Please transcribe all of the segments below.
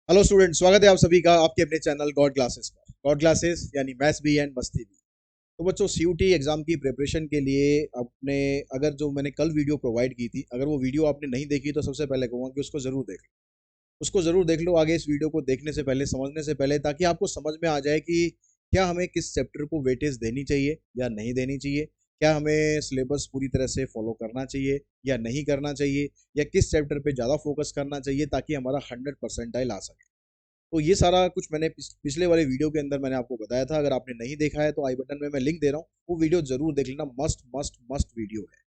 Hello student, स्वागत है आप सभी का आपके अपने चैनल गॉड क्लासेस पर। गॉड क्लासेस यानी मैथ्स भी एंड मस्ती भी। तो बच्चों, सीयूटी एग्जाम की प्रिपरेशन के लिए अपने अगर जो मैंने कल वीडियो प्रोवाइड की थी, अगर वो वीडियो आपने नहीं देखी तो सबसे पहले कहूँगा कि उसको जरूर देख लो। उसको जरूर देख लो आगे इस वीडियो को देखने से पहले, समझने से पहले, ताकि आपको समझ में आ जाए कि क्या हमें किस चैप्टर को वेटेज देनी चाहिए या नहीं देनी चाहिए, क्या हमें सिलेबस पूरी तरह से फॉलो करना चाहिए या नहीं करना चाहिए, या किस चैप्टर पे ज़्यादा फोकस करना चाहिए ताकि हमारा 100% आ सके। तो ये सारा कुछ मैंने पिछले वाले वीडियो के अंदर मैंने आपको बताया था। अगर आपने नहीं देखा है तो आई बटन में मैं लिंक दे रहा हूँ, वो वीडियो जरूर देख लेना। मस्ट मस्ट मस्ट वीडियो है,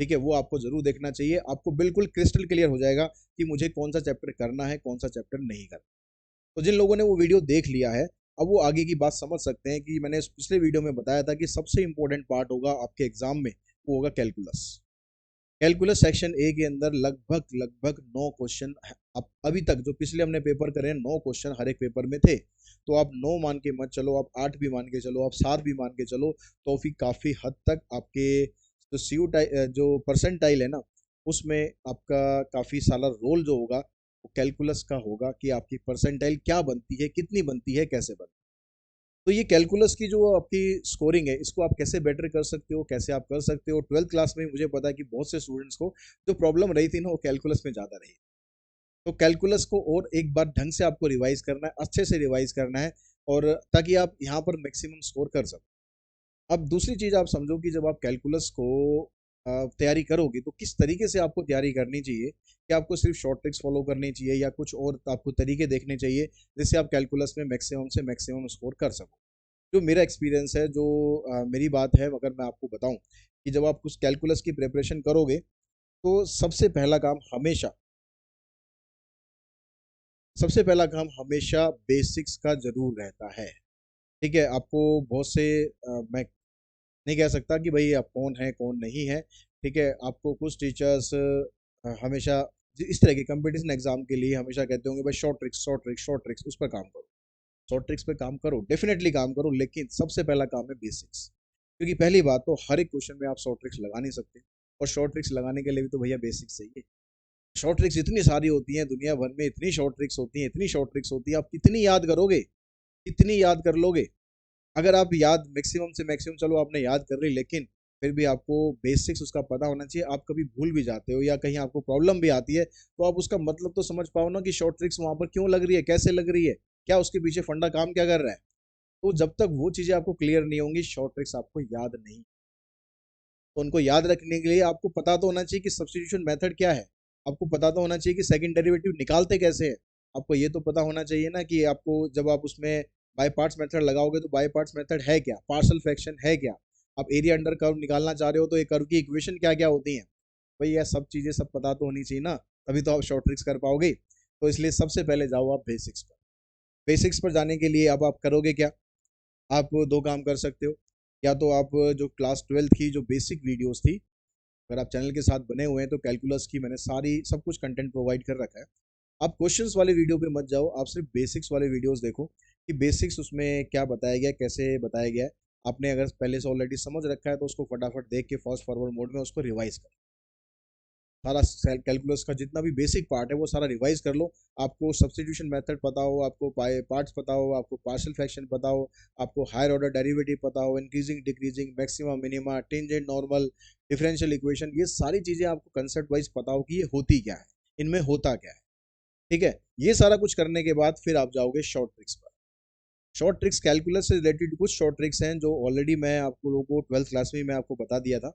ठीक है। वो आपको जरूर देखना चाहिए, आपको बिल्कुल क्रिस्टल क्लियर हो जाएगा कि मुझे कौन सा चैप्टर करना है, कौन सा चैप्टर नहीं करना। तो जिन लोगों ने वो वीडियो देख लिया है, अब वो आगे की बात समझ सकते हैं कि मैंने इस पिछले वीडियो में बताया था कि सबसे इंपॉर्टेंट पार्ट होगा आपके एग्जाम में, वो होगा कैलकुलस। कैलकुलस सेक्शन ए के अंदर लगभग लगभग 9 क्वेश्चन। अब अभी तक जो पिछले हमने पेपर करे हैं, 9 क्वेश्चन हर एक पेपर में थे। तो आप 9 मान के मत चलो, आप 8 भी मान के चलो, आप 7 भी मान के चलो, तो फिर काफी हद तक आपके जो जो परसेंटाइल है ना, उसमें आपका काफी सारा रोल जो होगा वो कैलकुलस का होगा कि आपकी परसेंटाइल क्या बनती है, कितनी बनती है, कैसे बनती है। तो ये कैलकुलस की जो आपकी स्कोरिंग है, इसको आप कैसे बेटर कर सकते हो, कैसे आप कर सकते हो। 12th क्लास में मुझे पता है कि बहुत से स्टूडेंट्स को जो प्रॉब्लम रही थी ना, वो कैलकुलस में ज़्यादा रही। तो कैलकुलस को और एक बार ढंग से आपको रिवाइज करना है, अच्छे से रिवाइज करना है, और ताकि आप यहाँ पर मैक्सिमम स्कोर कर सको। अब दूसरी चीज़ आप समझो कि जब आप कैलकुलस को तैयारी करोगे तो किस तरीके से आपको तैयारी करनी चाहिए, कि आपको सिर्फ शॉर्ट ट्रिक्स फॉलो करनी चाहिए या कुछ और आपको तरीके देखने चाहिए जिससे आप कैलकुलस में मैक्सिमम से मैक्सिमम स्कोर कर सको। जो मेरा एक्सपीरियंस है, जो मेरी बात है, अगर मैं आपको बताऊं कि जब आप कुछ कैलकुलस की प्रिपरेशन करोगे तो सबसे पहला काम हमेशा बेसिक्स का जरूर रहता है। ठीक है, आपको बहुत से मैं नहीं कह सकता कि भाई आप कौन है कौन नहीं है। ठीक है, आपको कुछ टीचर्स हमेशा इस तरह के कंपटीशन एग्जाम के लिए हमेशा कहते होंगे भाई short tricks short tricks short tricks, उस पर काम करो। शॉर्ट ट्रिक्स पे काम करो, डेफिनेटली काम करो, लेकिन सबसे पहला काम है बेसिक्स। क्योंकि पहली बात तो हर एक क्वेश्चन में आप शॉर्ट ट्रिक्स लगा नहीं सकते, और शॉर्ट ट्रिक्स लगाने के लिए भी तो भैया बेसिक्स चाहिए। शॉर्ट ट्रिक्स इतनी सारी होती हैं दुनिया भर में, इतनी शॉर्ट ट्रिक्स होती हैं, इतनी शॉर्ट ट्रिक्स होती है, आप कितनी याद करोगे, कितनी याद कर लोगे। अगर आप याद मैक्सिमम से मैक्सिमम, चलो आपने याद कर ली, लेकिन फिर भी आपको बेसिक्स उसका पता होना चाहिए। आप कभी भूल भी जाते हो या कहीं आपको प्रॉब्लम भी आती है, तो आप उसका मतलब तो समझ पाओ ना कि शॉर्ट ट्रिक्स वहां पर क्यों लग रही है, कैसे लग रही है, क्या उसके पीछे फंडा काम क्या कर रहा है। तो जब तक वो चीजें आपको क्लियर नहीं होंगी, शॉर्ट ट्रिक्स आपको याद नहीं। तो उनको याद रखने के लिए आपको पता तो होना चाहिए कि सब्स्टिट्यूशन मेथड क्या है। आपको पता तो होना चाहिए कि सेकंड डेरिवेटिव निकालते कैसे हैं। आपको ये तो पता होना चाहिए ना कि आपको जब आप उसमें बाय पार्ट्स मेथड लगाओगे तो बाय पार्ट्स मेथड है क्या, पार्शल फ्रैक्शन है क्या, आप एरिया अंडर कर्व निकालना चाह रहे हो तो ये कर्व की इक्वेशन क्या क्या होती हैं। भाई ये सब चीजें सब पता तो होनी चाहिए ना, तभी तो आप शॉर्ट ट्रिक्स कर पाओगे। तो इसलिए सबसे पहले जाओ आप बेसिक्स पर। बेसिक्स पर जाने के लिए अब आप करोगे क्या, आप दो काम कर सकते हो। या तो आप जो क्लास 12th की जो बेसिक वीडियोस थी, अगर आप चैनल के साथ बने हुए हैं तो कैलकुलस की मैंने सारी सब कुछ कंटेंट प्रोवाइड कर रखा है। आप क्वेश्चंस वाले वीडियो पे मत जाओ, आप सिर्फ बेसिक्स वाले वीडियोस देखो कि बेसिक्स उसमें क्या बताया गया, कैसे बताया गया है। आपने अगर पहले से ऑलरेडी समझ रखा है तो उसको फटाफट देख के फास्ट फॉरवर्ड मोड में उसको रिवाइज कर, सारा कैलकुलस का जितना भी बेसिक पार्ट है वो सारा रिवाइज कर लो। आपको सब्स्टिट्यूशन मेथड पता हो, आपको पार्ट्स पता हो, आपको पार्शियल फ्रैक्शन पता हो, आपको हायर ऑर्डर डेरिवेटिव पता हो, increasing decreasing maxima minima tangent normal differential equation, ये सारी चीजें आपको कंसेप्ट वाइज पता हो कि ये होती क्या है, इनमें होता क्या है। ठीक है, ये सारा कुछ करने के बाद फिर आप जाओगे शॉर्ट ट्रिक्स पर। शॉर्ट ट्रिक्स कैलकुलस से रिलेटेड कुछ शॉर्ट ट्रिक्स हैं जो ऑलरेडी मैं आपको लोगों को 12th क्लास में मैं आपको बता दिया था।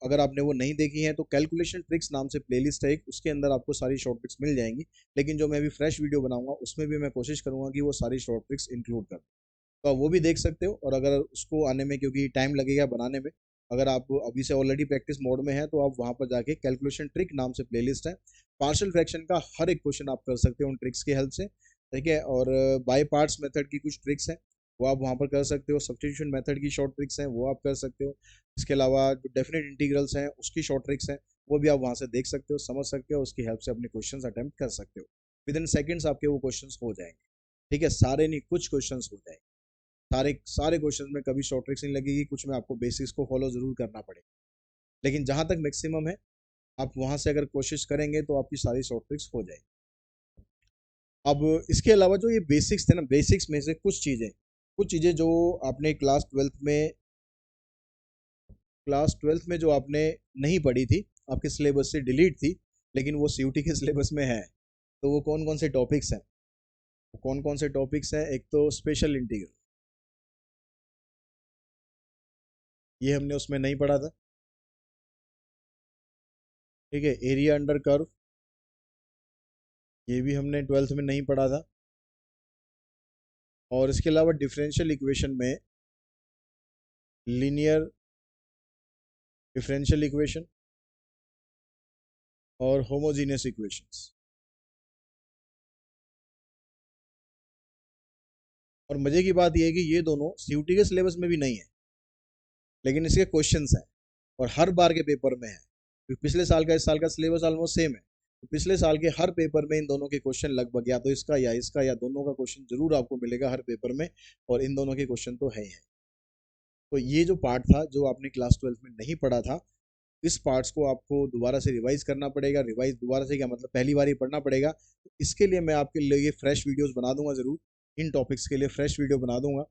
अगर आपने वो नहीं देखी है तो कैलकुलेशन ट्रिक्स नाम से प्लेलिस्ट है एक, उसके अंदर आपको सारी शॉर्ट ट्रिक्स मिल जाएंगी। लेकिन जो मैं अभी फ्रेश वीडियो बनाऊंगा उसमें भी मैं कोशिश करूंगा कि वो सारी शॉर्ट ट्रिक्स इंक्लूड कर, तो आप वो भी देख सकते हो। और अगर उसको आने में क्योंकि टाइम लगेगा बनाने में, अगर आप अभी से ऑलरेडी प्रैक्टिस मोड में है तो आप वहां पर जाके कैलकुलेशन ट्रिक नाम से प्लेलिस्ट है, पार्शियल फ्रैक्शन का हर एक क्वेश्चन आप कर सकते हो उन ट्रिक्स की हेल्प से। ठीक है, और बाय पार्ट्स मेथड की कुछ ट्रिक्स हैं वो आप वहां पर कर सकते हो, सब्स्टिट्यूशन मेथड की शॉर्ट ट्रिक्स हैं वो आप कर सकते हो। इसके अलावा जो डेफिनेट इंटीग्रल्स हैं उसकी शॉर्ट ट्रिक्स हैं, वो भी आप वहां से देख सकते हो, समझ सकते हो, उसकी हेल्प से अपने क्वेश्चन अटेम्प्ट कर सकते हो। विद इन सेकेंड्स आपके वो क्वेश्चन हो जाएंगे। ठीक है, सारे नहीं कुछ क्वेश्चन हो जाएंगे। सारे सारे क्वेश्चंस में कभी शॉर्ट ट्रिक्स नहीं लगेगी, कुछ में आपको बेसिक्स को फॉलो जरूर करना पड़ेगा। लेकिन जहां तक मैक्सिमम है, आप वहां से अगर कोशिश करेंगे तो आपकी सारी शॉर्ट ट्रिक्स हो जाएगी। अब इसके अलावा जो ये बेसिक्स थे ना, बेसिक्स में से कुछ चीज़ें जो आपने क्लास ट्वेल्थ में जो आपने नहीं पढ़ी थी, आपके सिलेबस से डिलीट थी, लेकिन वो सीयूटी के सिलेबस में है। तो वो कौन कौन से टॉपिक्स हैं? कौन कौन से टॉपिक्स हैं? एक तो स्पेशल इंटीग्रल, ये हमने उसमें नहीं पढ़ा था। ठीक है, एरिया अंडर कर्व, ये भी हमने ट्वेल्थ में नहीं पढ़ा था। और इसके अलावा डिफरेंशियल इक्वेशन में लीनियर डिफरेंशियल इक्वेशन और होमोजीनियस इक्वेशंस। और मजे की बात यह है कि ये दोनों सीयूटी के सिलेबस में भी नहीं है, लेकिन इसके क्वेश्चंस हैं और हर बार के पेपर में है। पिछले साल का इस साल का सिलेबस ऑलमोस्ट सेम है, तो पिछले साल के हर पेपर में इन दोनों के क्वेश्चन लगभग या तो इसका या दोनों का क्वेश्चन जरूर आपको मिलेगा हर पेपर में, और इन दोनों के क्वेश्चन तो है ही है। तो ये जो पार्ट था जो आपने क्लास ट्वेल्थ में नहीं पढ़ा था, इस पार्ट्स को आपको दोबारा से रिवाइज करना पड़ेगा। रिवाइज दोबारा से क्या मतलब, पहली बार ही पढ़ना पड़ेगा। तो इसके लिए मैं आपके लिए फ्रेश वीडियोस बना दूंगा, जरूर इन टॉपिक्स के लिए फ्रेश वीडियो बना दूंगा।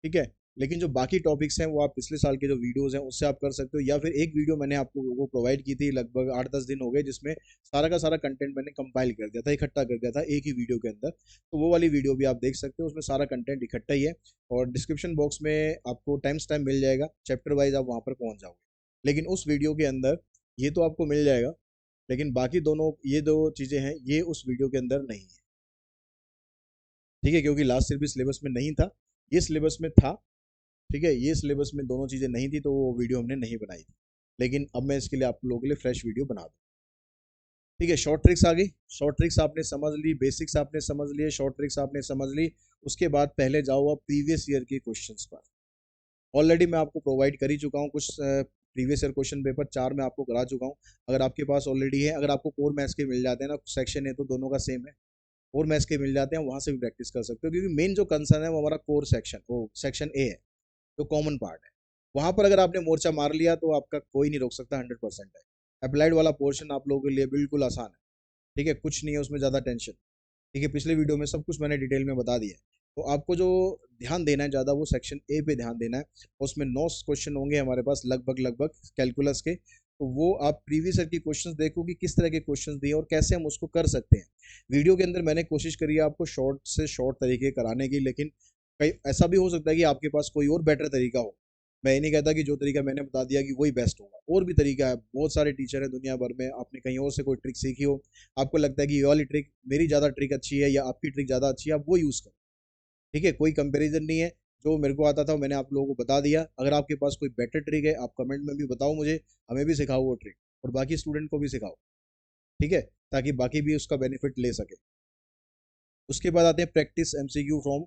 ठीक है, लेकिन जो बाकी टॉपिक्स हैं वो आप पिछले साल के जो वीडियोस हैं उससे आप कर सकते हो, या फिर एक वीडियो मैंने आपको वो प्रोवाइड की थी लगभग 8-10 दिन हो गए, जिसमें सारा का सारा कंटेंट मैंने कंपाइल कर दिया था, इकट्ठा कर दिया था एक ही वीडियो के अंदर। तो वो वाली वीडियो भी आप देख सकते हो, उसमें सारा कंटेंट इकट्ठा ही है। और डिस्क्रिप्शन बॉक्स में आपको टाइम मिल जाएगा, चैप्टर वाइज आप वहाँ पर पहुँच जाओगे। लेकिन उस वीडियो के अंदर ये तो आपको मिल जाएगा, लेकिन बाकी दोनों ये दो चीज़ें हैं, ये उस वीडियो के अंदर नहीं है। ठीक है, क्योंकि लास्ट ईयर भी सिलेबस में नहीं था, ये सिलेबस में था। ठीक है, ये सिलेबस में दोनों चीज़ें नहीं थी, तो वो वीडियो हमने नहीं बनाई थी। लेकिन अब मैं इसके लिए आप लोगों के लिए फ्रेश वीडियो बना दूँ। ठीक है, शॉर्ट ट्रिक्स आ गई। शॉर्ट ट्रिक्स आपने समझ ली, बेसिक्स आपने समझ लिए, शॉर्ट ट्रिक्स आपने समझ ली। उसके बाद पहले जाओ आप प्रीवियस ईयर के क्वेश्चंस पर। ऑलरेडी मैं आपको प्रोवाइड कर ही चुका हूँ कुछ प्रीवियस ईयर क्वेश्चन पेपर, 4 मैं आपको करा चुका हूँ। अगर आपके पास ऑलरेडी है, अगर आपको कोर मैथ्स के मिल जाते हैं ना, सेक्शन है तो दोनों का सेम है, कोर मैथ्स के मिल जाते हैं, वहाँ से भी प्रैक्टिस कर सकते हो, क्योंकि मेन जो कंसर्न है वो हमारा कोर सेक्शन, वो सेक्शन ए है, जो कॉमन पार्ट है। वहां पर अगर आपने मोर्चा मार लिया तो आपका कोई नहीं रोक सकता, 100% है। अप्लाइड वाला पोर्शन आप लोगों के लिए बिल्कुल आसान है। ठीक है, कुछ नहीं है उसमें ज़्यादा टेंशन। ठीक है, पिछले वीडियो में सब कुछ मैंने डिटेल में बता दिया है। तो आपको जो ध्यान देना है ज़्यादा, वो सेक्शन ए पे ध्यान देना है। उसमें 9 क्वेश्चन होंगे हमारे पास लगभग लगभग कैलकुलस के। तो वो आप प्रीवियस ईयर की क्वेश्चंस देखो कि किस तरह के क्वेश्चंस दिए और कैसे हम उसको कर सकते हैं। वीडियो के अंदर मैंने कोशिश करी है आपको शॉर्ट से शॉर्ट तरीके कराने की, लेकिन कई ऐसा भी हो सकता है कि आपके पास कोई और बेटर तरीका हो। मैं ये नहीं कहता कि जो तरीका मैंने बता दिया कि वही बेस्ट होगा, और भी तरीका है। बहुत सारे टीचर हैं दुनिया भर में, आपने कहीं और से कोई ट्रिक सीखी हो, आपको लगता है कि ये वाली ट्रिक मेरी ज़्यादा ट्रिक अच्छी है या आपकी ट्रिक ज़्यादा अच्छी है, आप वो यूज़ करो। ठीक है, कोई कंपैरिजन नहीं है। जो मेरे को आता था मैंने आप लोगों को बता दिया। अगर आपके पास कोई बेटर ट्रिक है, आप कमेंट में भी बताओ मुझे, हमें भी सिखाओ वो ट्रिक, और बाकी स्टूडेंट को भी सिखाओ। ठीक है, ताकि बाकी भी उसका बेनिफिट ले सके। उसके बाद आते हैं practice MCQ from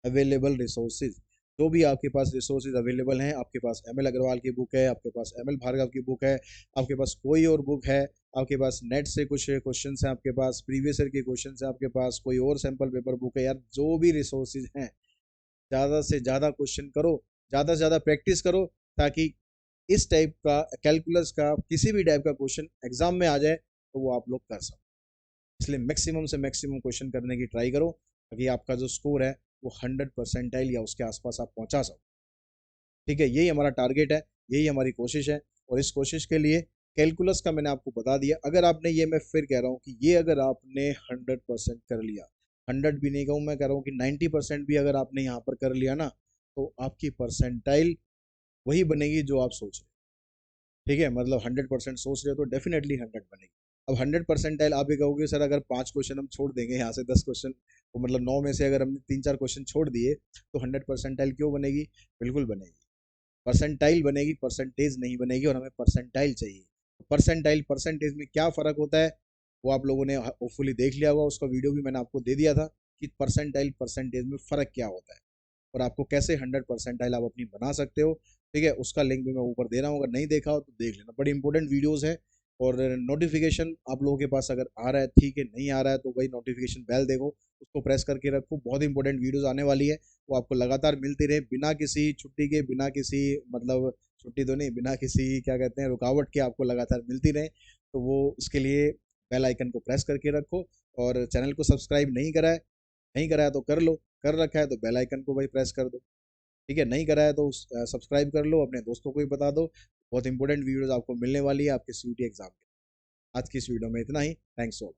available resources. जो भी आपके पास रिसोर्सेज अवेलेबल हैं, आपके पास एमएल अग्रवाल की बुक है, आपके पास एमएल भार्गव की बुक है, आपके पास कोई और बुक है, आपके पास नेट से कुछ क्वेश्चंस हैं, आपके पास प्रीवियस ईयर के क्वेश्चंस हैं, आपके पास कोई और सैम्पल पेपर बुक है, यार जो भी रिसोर्सेज हैं, ज़्यादा से ज़्यादा क्वेश्चन करो, ज़्यादा से ज़्यादा प्रैक्टिस करो, ताकि इस टाइप का कैलकुलस का किसी भी टाइप का क्वेश्चन एग्जाम में आ जाए तो वो आप लोग कर सको। इसलिए मैक्सिमम से मैक्सिमम क्वेश्चन करने की ट्राई करो, ताकि आपका जो स्कोर है वो 100% या उसके आसपास आप पहुंचा सको। ठीक है, यही हमारा टारगेट है, यही हमारी कोशिश है। और इस कोशिश के लिए कैलकुलस का मैंने आपको बता दिया। अगर आपने ये, मैं फिर कह रहा हूँ कि ये अगर आपने 100% कर लिया, 100 भी नहीं कहूँ, मैं कह रहा हूँ कि 90% भी अगर आपने यहाँ पर कर लिया ना, तो आपकी परसेंटाइल वही बनेगी जो आप सोच रहे हो। ठीक है, मतलब 100% सोच रहे हो तो डेफिनेटली 100 बनेगी। अब 100% आप ये कहोगे सर अगर 5 क्वेश्चन हम छोड़ देंगे यहाँ से 10 क्वेश्चन, तो मतलब 9 में से अगर हमने 3-4 क्वेश्चन छोड़ दिए तो 100% क्यों बनेगी? बिल्कुल बनेगी। परसेंटाइल बनेगी, परसेंटेज नहीं बनेगी, और हमें परसेंटाइल चाहिए। परसेंटाइल परसेंटेज में क्या फ़र्क होता है वो आप लोगों ने होपफुली देख लिया होगा, उसका वीडियो भी मैंने आपको दे दिया था कि परसेंटाइल परसेंटेज में फ़र्क क्या होता है, और आपको कैसे 100% आप अपनी बना सकते हो। ठीक है, उसका लिंक भी मैं ऊपर दे रहा हूँ, अगर नहीं देखा हो तो देख लेना, बड़ी इंपॉर्टेंट वीडियोस है। और नोटिफिकेशन आप लोगों के पास अगर आ रहा है ठीक है, नहीं आ रहा है तो भाई नोटिफिकेशन बेल देखो, उसको प्रेस करके रखो, बहुत इंपॉर्टेंट वीडियोस आने वाली है, वो आपको लगातार मिलती रहे, बिना किसी छुट्टी के, बिना किसी मतलब छुट्टी तो नहीं, बिना किसी क्या कहते हैं रुकावट के आपको लगातार मिलती रहे। तो वो उसके लिए बेल आइकन को प्रेस करके रखो। और चैनल को सब्सक्राइब नहीं करा है तो कर लो, कर रखा है तो बेल आइकन को भाई प्रेस कर दो। ठीक है, नहीं करा है तो सब्सक्राइब कर लो, अपने दोस्तों को भी बता दो। बहुत इंपॉर्टेंट वीडियोस आपको मिलने वाली है आपके सीयूटी एग्जाम के। आज की इस वीडियो में इतना ही। Thanks all.